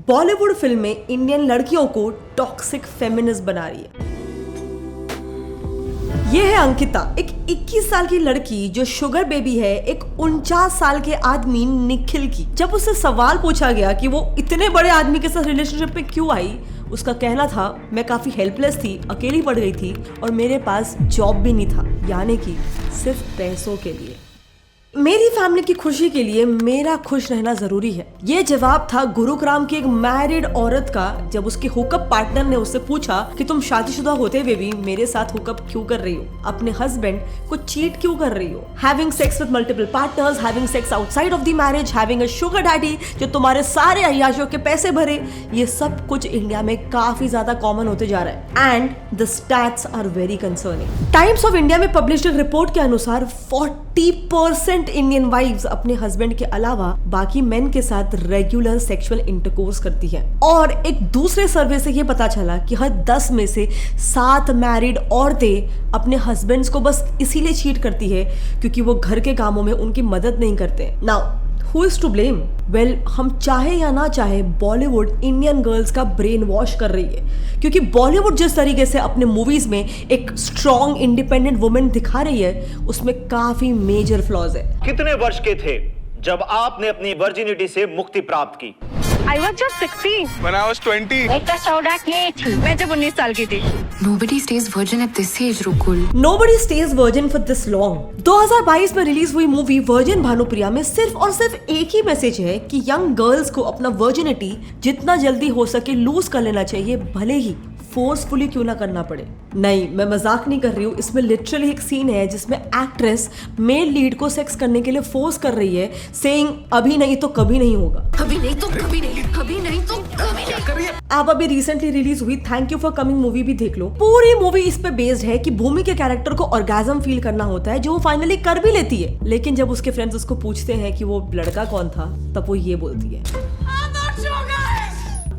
बॉलीवुड फिल्में इंडियन लड़कियों को टॉक्सिक फेमिनिस्ट बना रही है। ये है अंकिता, एक 21 साल की लड़की जो शुगर बेबी है एक 49 साल के आदमी निखिल की। जब उससे सवाल पूछा गया कि वो इतने बड़े आदमी के साथ रिलेशनशिप में क्यों आई, उसका कहना था मैं काफी हेल्पलेस थी, अकेली पड़ गई थी और मेरे पास जॉब भी नहीं था, यानी कि सिर्फ पैसों के लिए। मेरी फैमिली की खुशी के लिए मेरा खुश रहना जरूरी है। ये जवाब था गुरुग्राम की एक मैरिड औरत का जब उसके हुकअप पार्टनर ने उससे पूछा कि तुम शादीशुदा होते हुए भी मेरे साथ हुकअप क्यों कर रही हो, अपने हस्बैंड को चीट क्यों कर रही हो, having sex with multiple partners, having sex outside of the marriage, having a sugar daddy जो तुम्हारे सारे अय्याशों के पैसे भरे। ये सब कुछ इंडिया में काफी ज्यादा कॉमन होते जा रहा है and the stats are very concerning. Times of India में पब्लिश्ड एक रिपोर्ट के अनुसार 40% इंडियन वाइफ्स अपने हस्बैंड के अलावा बाकी मेन के साथ रेगुलर सेक्सुअल इंटरकोर्स करती है। और एक दूसरे सर्वे से ये पता चला कि हर 10 में से 7 मैरिड औरतें अपने हस्बैंड्स को बस इसीलिए चीट करती है क्योंकि वो घर के कामों में उनकी मदद नहीं करते। Now Who is to blame? Well, हम चाहे या ना चाहे बॉलीवुड इंडियन गर्ल्स का ब्रेन वॉश कर रही है, क्योंकि बॉलीवुड जिस तरीके से अपने मूवीज में एक स्ट्रॉन्ग इंडिपेंडेंट वुमेन दिखा रही है उसमें काफी मेजर फ्लॉज है। कितने वर्ष के थे जब आपने अपनी वर्जिनिटी से मुक्ति प्राप्त की? I was just 16. When I was 20. एक तो 14 की थी मैं जब 19 साल की थी। Nobody stays virgin at this age, रुकुल। Nobody stays virgin for this long. 2022 में रिलीज हुई मूवी वर्जिन भानुप्रिया में सिर्फ और सिर्फ एक ही मैसेज है कि यंग गर्ल्स को अपना वर्जिनिटी जितना जल्दी हो सके लूज कर लेना चाहिए, भले ही फोर्सफुली क्यों ना करना पड़े। नहीं, मैं मजाक नहीं कर रही हूँ। इसमें लिटरली एक सीन है जिसमें एक्ट्रेस मेल लीड को सेक्स करने के लिए फोर्स कर रही है, सेइंग अभी नहीं तो कभी नहीं होगा। अभी नहीं तो कभी नहीं, कभी नहीं तो कभी नहीं। आप अभी रिसेंटली रिलीज हुई thank you for coming movie भी देख लो। पूरी मूवी इस पे बेस्ड है कि भूमि के कैरेक्टर को ऑर्गेज्म फील करना होता है जो वो फाइनली कर भी लेती है, लेकिन जब उसके फ्रेंड्स उसको पूछते हैं कि वो लड़का कौन था तब वो ये बोलती है।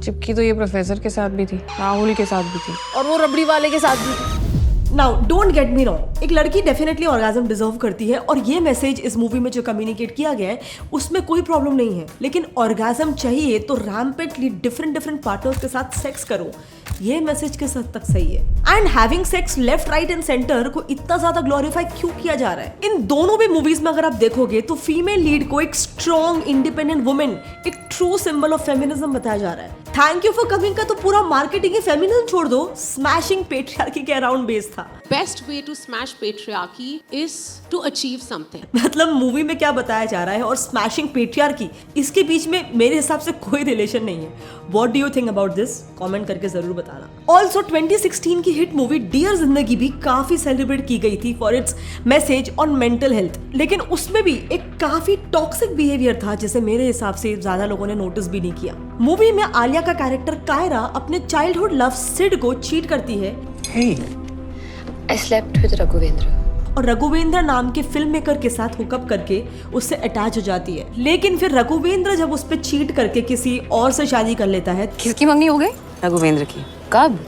चिपकी तो ये प्रोफेसर के साथ भी थी, राहुल के साथ भी थी और वो रबड़ी वाले के साथ भी थी। Now don't get me wrong, एक लड़की डेफिनेटली ऑर्गेज्म डिजर्व करती है और ये मैसेज इस मूवी में जो कम्युनिकेट किया गया है उसमें कोई प्रॉब्लम नहीं है, लेकिन ऑर्गेज्म चाहिए तो रैम्पेंटली डिफरेंट पार्टनर्स के साथ सेक्स करो, ये मैसेज किस हद तक सही है। And having sex left right and centre को इतना ज्यादा ग्लोरीफाई क्यों किया जा रहा है? इन दोनों भी मूवीज में अगर आप देखोगे तो फीमेल लीड को एक स्ट्रॉन्ग इंडिपेंडेंट वुमेन, एक ट्रू सिंबल ऑफ फेमिनिज्म बताया जा रहा है। थैंक यू फॉर कमिंग का तो पूरा मार्केटिंग ही फेमिनिज्म छोड़ दो, स्मैशिंग पेट्रियार्की के अराउंड बेस्ड था। Best way to smash patriarchy is to achieve something. मतलब मूवी में क्या बताया जा रहा है और स्मैशिंग पेट्रियार्की, इसके बीच में मेरे हिसाब से कोई रिलेशन नहीं है। What do you think about this? Comment करके जरूर बताना। ऑल्सो 2016 की हिट मूवी डियर जिंदगी भी काफी सेलिब्रेट की गई थी for its message on mental health, लेकिन उसमें भी एक काफी टॉक्सिक बिहेवियर था जिसे मेरे हिसाब से ज्यादा लोगों ने नोटिस भी नहीं किया। मूवी में आलिया का कैरेक्टर कायरा अपने चाइल्डहुड लव सिड को चीट करती है। Hey. I slept with Raghuvendra. और रघुवेंद्र नाम के फिल्म मेकर के साथ हुकअप करके उससे अटैच हो जाती है, लेकिन फिर रघुवेंद्र जब उस पे चीट करके किसी और से शादी कर लेता है। किसकी मंगनी हो गई? रघुवेंद्र की। कब?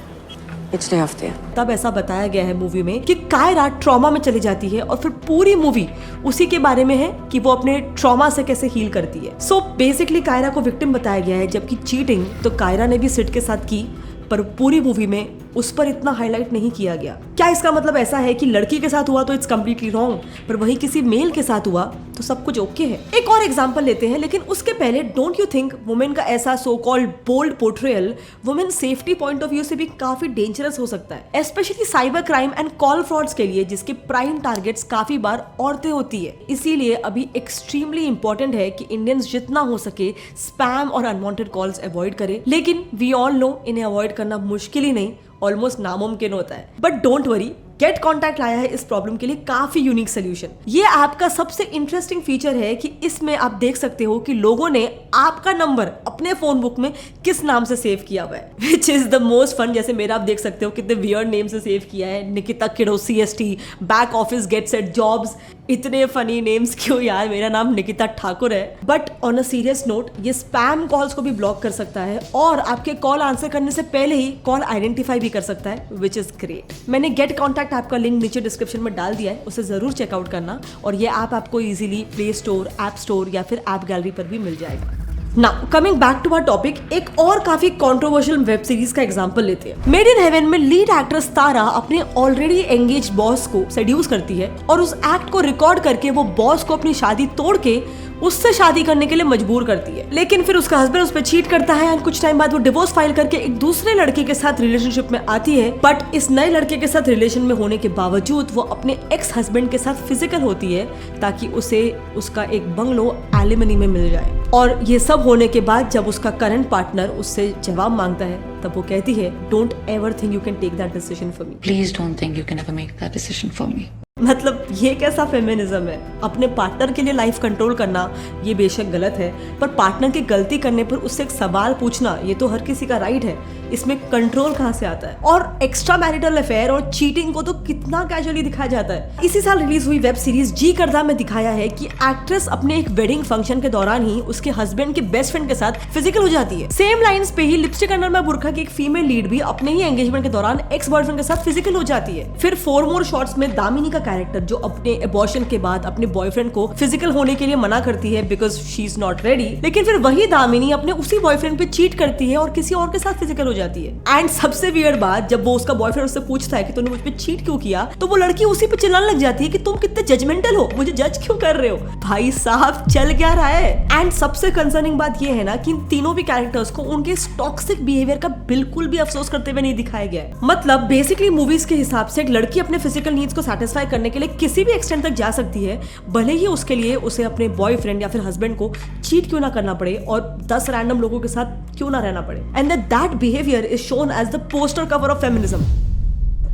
पिछले हफ्ते। तब ऐसा बताया गया है मूवी में कि कायरा ट्रॉमा में चली जाती है और फिर पूरी मूवी उसी के बारे में है कि वो अपने ट्रॉमा से कैसे हील करती है। सो बेसिकली कायरा को विक्टिम बताया गया है, जबकि चीटिंग तो कायरा ने भी सिड के साथ की, पर पूरी मूवी में उस पर इतना हाईलाइट नहीं किया गया। क्या इसका मतलब ऐसा है कि लड़की के साथ हुआ तो इट्स कम्प्लीटली रॉन्ग, पर वही किसी मेल के साथ हुआ तो सब कुछ ओके है? एक और एग्जांपल लेते हैं, लेकिन उसके पहले डोंट यू थिंक वुमेन का ऐसा so called bold portrayal women safety point of view से भी काफी डेंजरस हो सकता है, specially cyber crime and call frauds के लिए जिसके प्राइम टारगेट्स काफी बार औरतें होती है। इसीलिए अभी एक्सट्रीमली इंपॉर्टेंट है कि इंडियंस जितना हो सके स्पैम और अनवांटेड कॉल्स अवॉइड करें, लेकिन वी ऑल नो इन्हें अवॉइड करना मुश्किल ही नहीं, ऑलमोस्ट नामुमकिन होता है। But don't worry, get contact लाया है इस प्रॉब्लम के लिए काफी यूनिक सोल्यूशन। ये ऐप का सबसे इंटरेस्टिंग फीचर है कि इसमें आप देख सकते हो कि लोगों ने आपका नंबर अपने फोन बुक में किस नाम से सेव किया हुआ है, which is the most fun. जैसे मेरा आप देख सकते हो कितने वियर्ड नेम से सेव किया है, निकिता किडो CST, back office get set jobs. इतने फनी नेम्स क्यों यार, मेरा नाम निकिता ठाकुर है। But on a serious note, ये स्पैम कॉल्स को भी ब्लॉक कर सकता है और आपके कॉल आंसर करने से पहले ही कॉल आइडेंटिफाई भी कर सकता है, विच इज ग्रेट। मैंने गेट कॉन्टैक्ट ऐप का लिंक नीचे डिस्क्रिप्शन में डाल दिया है, उसे जरूर चेकआउट करना। और ये ऐप आपको easily play store, app store या फिर ऐप गैलरी पर भी मिल जाएगा। ना coming back to our topic, एक और काफी कंट्रोवर्शियल वेब सीरीज का एग्जांपल लेते हैं। मेड इन हेवन में लीड एक्ट्रेस तारा अपने ऑलरेडी एंगेज बॉस को सेड्यूस करती है और उस एक्ट को रिकॉर्ड करके वो बॉस को अपनी शादी तोड़ के उससे शादी करने के लिए मजबूर करती है। लेकिन फिर उसका हस्बैंड उस पर चीट करता है और कुछ टाइम बाद वो डिवोर्स फाइल करके एक दूसरे लड़के के साथ रिलेशनशिप में आती है। बट इस नए लड़के के साथ रिलेशन में होने के बावजूद वो अपने एक्स हस्बैंड के साथ फिजिकल होती है ताकि उसे उसका एक बंगलो एलिमनी में मिल जाए। और ये सब होने के बाद जब उसका करंट पार्टनर उससे जवाब मांगता है तब वो कहती है, don't ever think you can take that decision for me. Please don't think you can ever make that decision for me. मतलब ये कैसा फेमिनिज्म है? अपने पार्टनर के लिए लाइफ कंट्रोल करना ये बेशक गलत है, पर पार्टनर की गलती करने पर उससे एक सवाल पूछना ये तो हर किसी का राइट है। इसमें कंट्रोल कहाँ से आता है? और एक्स्ट्रा मैरिटल अफेयर और चीटिंग को तो कितना कैजुअली दिखाया जाता है। इसी साल रिलीज हुई वेब सीरीज जी करदा में दिखाया है कि एक्ट्रेस अपने एक वेडिंग फंक्शन के दौरान ही उसके हस्बैंड के बेस्ट फ्रेंड के साथ फिजिकल हो जाती है। सेम लाइंस पे ही लिपस्टिक अंडर में बुरखा की एक फीमेल लीड भी अपने ही एंगेजमेंट के दौरान एक्स बॉयफ्रेंड के साथ फिजिकल हो जाती है। फिर 4 मोर शॉट्स में दामिनी का कैरेक्टर जो अपने अबॉर्शन के बाद अपने बॉयफ्रेंड को फिजिकल होने के लिए मना करती है because she is not ready, लेकिन फिर वही दामिनी अपने उसी बॉयफ्रेंड पे चीट करती है और किसी और के साथ फिजिकल हो जाती है। एंड सबसे वियर्ड बात, जब वो उसका बॉयफ्रेंड उससे पूछता है कि तूने मुझ पे चीट क्यों किया, तो वो लड़की उसी पे चिल्लाने लग जाती है कि तुम कितने जजमेंटल हो, मुझे जज क्यों कर रहे हो। भाई साहब चल क्या रहा है? एंड सबसे कंसर्निंग बात ये है ना कि इन तीनों भी कैरेक्टर्स को उनके टॉक्सिक बिहेवियर का बिल्कुल भी अफसोस करते हुए नहीं दिखाया गया है। मतलब बेसिकली मूवीज के हिसाब से एक लड़की अपने फिजिकल नीड्स को सेटिस्फाई करने के लिए किसी भी एक्सटेंट तक जा सकती है, भले ही उसके लिए उसे अपने बॉयफ्रेंड या फिर हस्बैंड को चीट क्यों ना करना पड़े और 10 रैंडम लोगों के साथ क्यों ना रहना पड़े। And that behaviour is shown as the poster cover of feminism.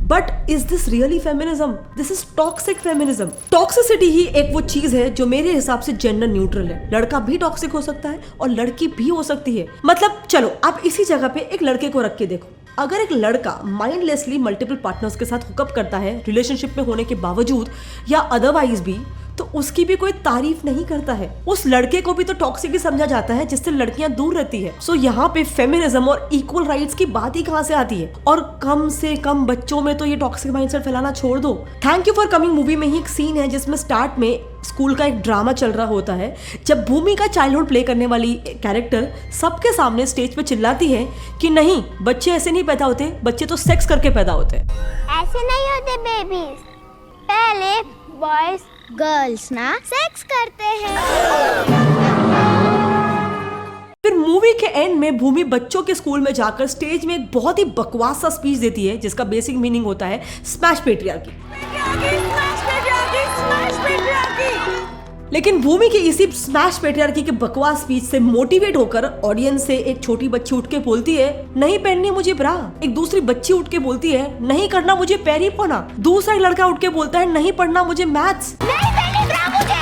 But is this really feminism? This is toxic feminism. Toxicity ही एक वो चीज है जो मेरे हिसाब से जेंडर न्यूट्रल है। लड़का भी टॉक्सिक हो सकता है और लड़की भी हो सकती है। मतलब चलो आप इसी जगह पे एक लड़के को रख के देखो, अगर एक लड़का माइंडलेसली मल्टीपल पार्टनर्स के साथ हुकअप करता है रिलेशनशिप में होने के बावजूद या अदरवाइज भी, तो उसकी भी कोई तारीफ नहीं करता है। उस लड़के को भी तो टॉक्सिक ही समझा जाता है जिससे लड़कियां दूर रहती है। सो यहाँ पे फेमिनिज्म और इक्वल राइट्स की बात ही कहाँ से आती है? और कम से कम बच्चों में तो ये टॉक्सिक माइंडसेट फैलाना छोड़ दो। Thank you for coming movie में ही एक सीन है जिसमें स्टार्ट में स्कूल का एक ड्रामा चल रहा होता है, जब भूमि का चाइल्डहुड प्ले करने वाली कैरेक्टर सबके सामने स्टेज पे चिल्लाती है कि नहीं, बच्चे ऐसे नहीं पैदा होते, बच्चे तो सेक्स करके पैदा होते हैं। ऐसे नहीं होते बेबीज, पहले बॉयज गर्ल्स ना सेक्स करते हैं। फिर मूवी के एंड में भूमि बच्चों के स्कूल में जाकर स्टेज में एक बहुत ही बकवास सा स्पीच देती है जिसका बेसिक मीनिंग होता है स्मैश पेट्रियार्की। लेकिन भूमि की इसी स्मैश पेट्रियार्की के बकवास स्पीच से मोटिवेट होकर ऑडियंस से एक छोटी बच्ची उठ के बोलती है, नहीं पहननी मुझे ब्रा। एक दूसरी बच्ची उठ के बोलती है, नहीं करना मुझे पैरी पौना। दूसरा लड़का उठ के बोलता है, नहीं पढ़ना मुझे मैथ्स। नहीं पहननी ब्रा मुझे,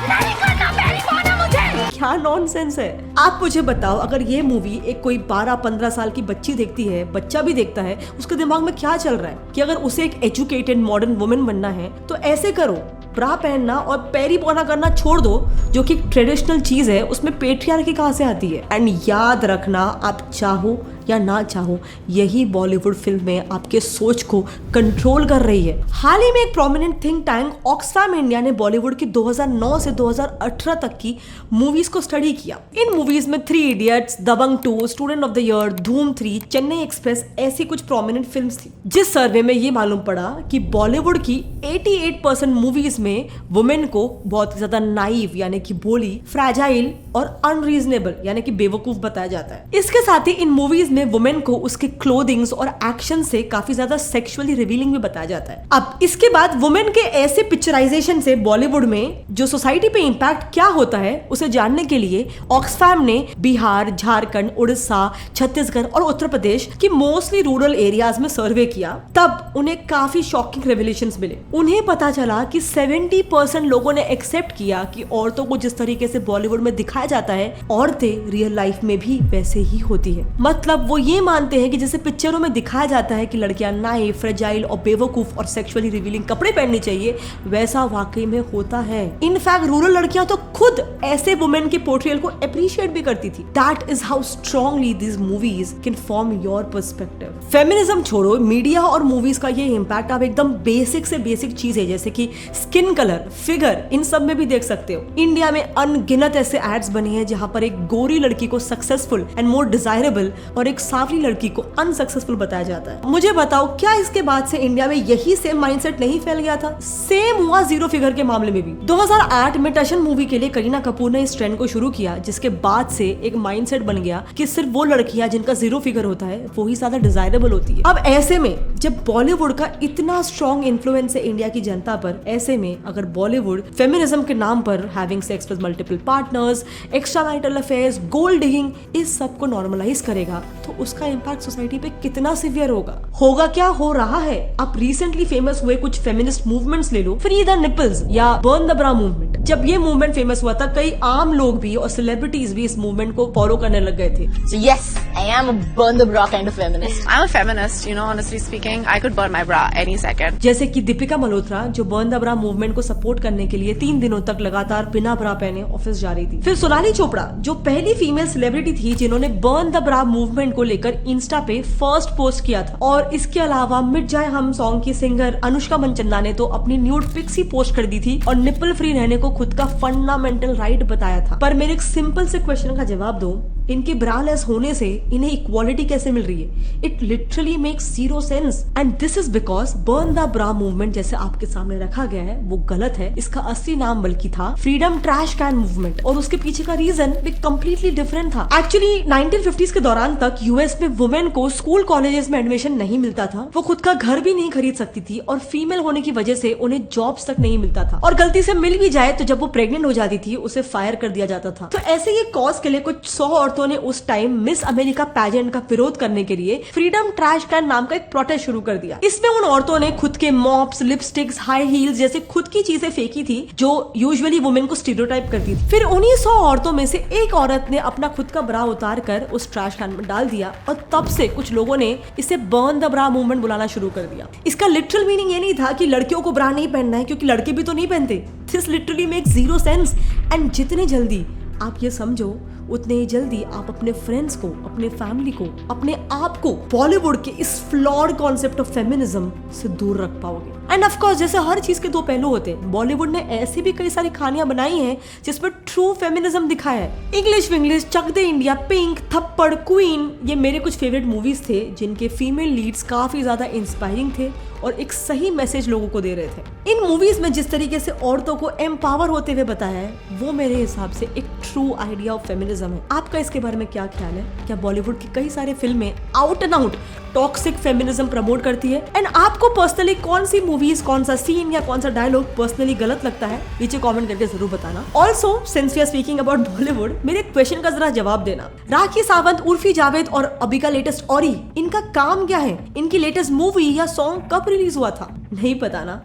नहीं करना पैरी पौना मुझे। क्या नॉनसेंस है? आप मुझे बताओ, अगर ये मूवी एक कोई 12-15 साल की बच्ची देखती है, बच्चा भी देखता है, उसके दिमाग में क्या चल रहा है कि अगर उसे एक एजुकेटेड मॉडर्न वुमेन बनना है तो ऐसे करो, ब्रा पहनना और पैरी पौना करना छोड़ दो, जो कि ट्रेडिशनल चीज है, उसमें पेट्रियार्की कहाँ से आती है। एंड याद रखना, आप चाहो या ना चाहो, यही बॉलीवुड फिल्म में आपके सोच को कंट्रोल कर रही है। हाल ही में एक prominent think tank Oxfam India ने बॉलीवुड की 2009 से 2018 तक की मूवीज को स्टडी किया। इन मूवीज में 3 idiots, Dabangg 2, student of the year, Dhoom 3, Chennai express ऐसी कुछ प्रोमिनेंट फिल्म्स थी। जिस सर्वे में ये मालूम पड़ा कि बॉलीवुड की 88% मूवीज में वुमेन को बहुत ज्यादा नाइव यानी कि भोली, फ्रैजाइल और अनरीजनेबल यानी कि बेवकूफ बताया जाता है। इसके साथ ही इन मूवीज में वुमेन को उसके क्लोथिंग्स और एक्शन से काफी ज्यादा सेक्सुअली रिवीलिंग भी बताया जाता है। अब इसके बाद वुमेन के ऐसे पिक्चराइजेशन से बॉलीवुड में जो सोसाइटी पे इंपैक्ट क्या होता है उसे जानने के लिए ऑक्सफैम ने बिहार, झारखंड, उड़ीसा, छत्तीसगढ़ और उत्तर प्रदेश की मोस्टली रूरल एरियाज में सर्वे किया। तब उन्हें काफी शॉकिंग रेवलेशंस मिले। उन्हें पता चला कि 70% लोगों ने एक्सेप्ट किया कि औरतों को जिस तरीके से बॉलीवुड में दिखाया जाता है, औरतें रियल लाइफ में भी वैसे ही होती है। मतलब मतलब वो ये मानते हैं कि जैसे पिक्चरों में दिखाया जाता है कि लड़कियां नाइफ, फ्रेजाइल और बेवकूफ और सेक्सुअली रिवीलिंग कपड़े पहनने चाहिए, वैसा वाकई में होता है। इनफैक्ट रूरल लड़कियां तो खुद ऐसे वुमेन के पोर्ट्रेयल को अप्रिशिएट भी करती थी। That is how strongly these movies can form your perspective. Feminism छोड़ो, मीडिया और मूवीज का ये इम्पैक्ट आप एकदम बेसिक से बेसिक चीज है जैसे कि स्किन कलर, फिगर, इन सब में भी देख सकते हो। इंडिया में अनगिनत ऐसे एड्स बनी है जहां पर एक गोरी लड़की को सक्सेसफुल एंड मोर डिजायरेबल और एक सांवली लड़की को अनसक्सेसफुल बताया जाता है। मुझे बताओ, क्या इसके बाद से इंडिया में यही सेम माइंडसेट नहीं फैल गया था? सेम हुआ जीरो फिगर के मामले में भी। 2008 में टशन मूवी के लिए करीना कपूर ने इस ट्रेंड को शुरू किया, जिसके बाद से एक माइंडसेट बन गया कि सिर्फ वो लड़कियां जिनका जीरो फिगर होता है वो ही ज्यादा डिजायरेबल होती है। अब ऐसे में जब बॉलीवुड का इतना स्ट्रॉन्ग इन्फ्लुएंस है इंडिया की जनता पर, ऐसे में अगर बॉलीवुड फेमिनिज्म के नाम पर having sex with multiple partners, extra marital affairs, gold digging, इस सब को नॉर्मलाइज करेगा तो उसका इम्पैक्ट सोसाइटी पे कितना सिवियर होगा क्या हो रहा है। आप रिसेंटली फेमस हुए कुछ फेमिनिस्ट मूवमेंट्स ले लो, फ्री द निपल्स या बर्न द ब्रा मूवमेंट। जब ये मूवमेंट फेमस हुआ था, कई आम लोग भी और सेलिब्रिटीज भी इस मूवमेंट को फॉलो करने लग गए थे। So yes, I am a burn the bra kind of feminist. I'm a feminist, you know, honestly speaking. I could burn my bra any second. जैसे कि दीपिका मल्होत्रा जो बर्न द ब्रा मूवमेंट को support करने के लिए 3 दिनों तक लगातार बिना ब्रा पहने ऑफिस जा रही थी। फिर सोनाली चोपड़ा जो पहली फीमेल सेलिब्रिटी थी जिन्होंने बर्न द ब्रा मूवमेंट को लेकर इंस्टा पे फर्स्ट पोस्ट किया था। और इसके अलावा मिट जाए हम सॉन्ग की सिंगर अनुष्का मनचंदा ने तो अपनी न्यूड पिक्स ही पोस्ट कर दी थी और निपल फ्री रहने को खुद का फंडामेंटल राइट बताया था। पर मेरे एक सिंपल से क्वेश्चन का जवाब दो, इनके ब्रालेस होने से इन्हें इक्वालिटी कैसे मिल रही है? It literally makes zero sense and this is because burn the bra movement जैसे आपके सामने रखा गया है वो गलत है। इसका असली नाम बल्कि था फ्रीडम ट्रैश कैन मूवमेंट और उसके पीछे का रीजन भी कम्प्लीटली डिफरेंट था। एक्चुअली 1950s के दौरान तक यूएस में वुमेन को स्कूल कॉलेजेस में एडमिशन नहीं मिलता था, वो खुद का घर भी नहीं खरीद सकती थी और फीमेल होने की वजह से उन्हें जॉब्स तक नहीं मिलता था और गलती से मिल भी जाए तो जब वो प्रेग्नेंट हो जाती थी उसे फायर कर दिया जाता था। तो ऐसे ही कॉज के लिए कुछ 100 औरतों ने उस टाइम मिस अमेरिका पैजेंट का विरोध करने के लिए फ्रीडम ट्रैश कैन नाम का एक प्रोटेस्ट शुरू कर दिया। इसमें उन औरतों ने खुद के मॉप्स, लिपस्टिक्स, हाई हील्स जैसे खुद की चीजें फेंकी थी जो यूजुअली वुमेन को स्टीरियोटाइप करती थी। फिर उन्हीं 100 औरतों में से एक औरत ने अपना खुद का ब्रा उतार कर उस ट्रैश कैन में डाल दिया और तब से कुछ लोगों ने इसे बर्न द ब्रा मूवमेंट बुलाना शुरू कर दिया। इसका लिटरल मीनिंग ये नहीं था कि लड़कियों को ब्रा नहीं पहनना है क्योंकि लड़के भी तो नहीं पहनते। This literally makes zero sense and जितने जल्दी आप ये समझो उतने ही जल्दी आप अपने फ्रेंड्स को, अपने फैमिली को, अपने आप को बॉलीवुड के इस फ्लॉड कॉन्सेप्ट ऑफ फेमिनिज्म से दूर रख पाओगे। एंड ऑफ कोर्स जैसे हर चीज के 2 पहलू होते हैं, बॉलीवुड ने ऐसी भी कई सारी कहानियां बनाई हैं जिसमें ट्रू फेमिनिज्म दिखाया है। इंग्लिश विंग्लिश, चक दे इंडिया, पिंक, थप्पड़, क्वीन, ये मेरे कुछ फेवरेट मूवीज थे जिनके फीमेल लीड्स काफी ज्यादा इंस्पायरिंग थे और एक सही मैसेज लोगों को दे रहे थे। इन मूवीज में जिस तरीके से औरतों को एम्पावर होते हुए बताया है वो मेरे हिसाब से एक ट्रू आइडिया ऑफ फेमिनिज्म है। आपका इसके बारे में क्या ख्याल है? क्या बॉलीवुड की कई सारे फिल्में out and out toxic feminism promote करती है? एंड आपको पर्सनली कौन सी मूवीज, कौन सा सीन या कौन सा डायलॉग पर्सनली गलत लगता है? नीचे कमेंट करके जरूर बताना। Also since we are speaking about Bollywood, मेरे क्वेश्चन का जरा जवाब देना। राखी सावंत, उर्फी जावेद और अभी का लेटेस्ट औरी, इनका काम क्या है? इनकी लेटेस्ट मूवी या सॉन्ग कब रिलीज हुआ था? नहीं पता ना,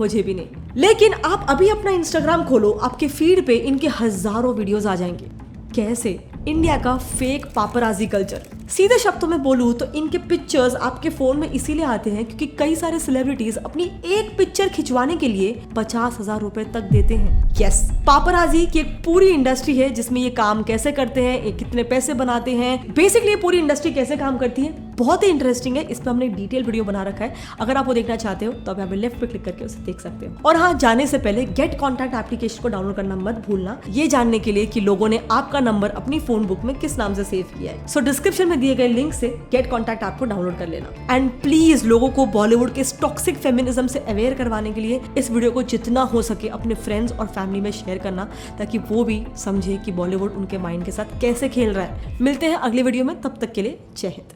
मुझे भी नहीं। लेकिन आप अभी अपना इंस्टाग्राम खोलो, आपके फीड पे इनके हजारों वीडियोस आ जाएंगे। कैसे? इंडिया का फेक पापराजी कल्चर। सीधे शब्दों में बोलूं तो इनके पिक्चर्स आपके फोन में इसीलिए आते हैं क्योंकि कई सारे सेलिब्रिटीज अपनी एक पिक्चर खिंचवाने के लिए 50,000 रुपए तक देते हैं। यस, पापराजी की एक पूरी इंडस्ट्री है जिसमें ये काम कैसे करते हैं, ये कितने पैसे बनाते हैं, बेसिकली ये पूरी इंडस्ट्री कैसे काम करती है, बहुत ही इंटरेस्टिंग है। इस पर हमने डिटेल वीडियो बना रखा है, अगर आप वो देखना चाहते हो तो आप यहाँ पे लेफ्ट पे क्लिक करके उसे देख सकते हो। और हाँ, जाने से पहले गेट कॉन्टैक्ट एप्लीकेशन को डाउनलोड करना मत भूलना, ये जानने के लिए कि लोगों ने आपका नंबर अपनी फोन बुक में किस नाम से सेव किया है। सो डिस्क्रिप्शन में दिए गए लिंक से गेट कॉन्टैक्ट ऐप को डाउनलोड कर लेना। एंड प्लीज लोगों को बॉलीवुड के टॉक्सिक फेमिनिज्म से अवेयर करवाने के लिए इस वीडियो को जितना हो सके अपने फ्रेंड्स और फैमिली में शेयर करना, ताकि वो भी समझे कि बॉलीवुड उनके माइंड के साथ कैसे खेल रहा है। मिलते हैं अगले वीडियो में, तब तक के लिए जय हिंद।